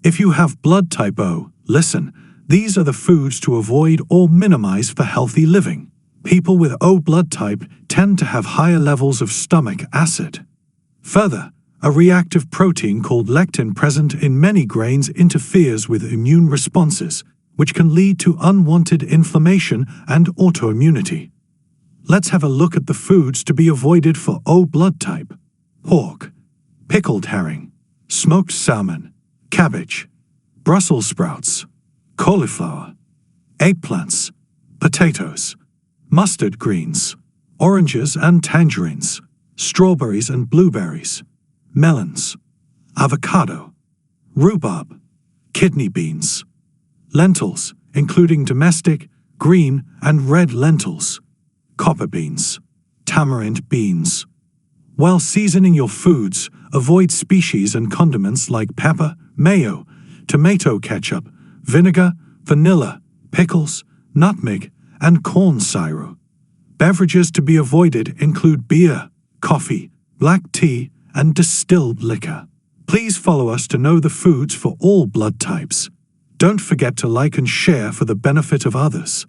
If you have blood type O, listen, these are the foods to avoid or minimize for healthy living. People with O blood type tend to have higher levels of stomach acid. Further, a reactive protein called lectin present in many grains interferes with immune responses, which can lead to unwanted inflammation and autoimmunity. Let's have a look at the foods to be avoided for O blood type. Pork, pickled herring, smoked salmon, cabbage, Brussels sprouts, cauliflower, eggplants, potatoes, mustard greens, oranges and tangerines, strawberries and blueberries, melons, avocado, rhubarb, kidney beans, lentils, including domestic, green, and red lentils, copper beans, tamarind beans. While seasoning your foods, avoid species and condiments like pepper, mayo, tomato ketchup, vinegar, vanilla, pickles, nutmeg, and corn syrup. Beverages to be avoided include beer, coffee, black tea, and distilled liquor. Please follow us to know the foods for all blood types. Don't forget to like and share for the benefit of others.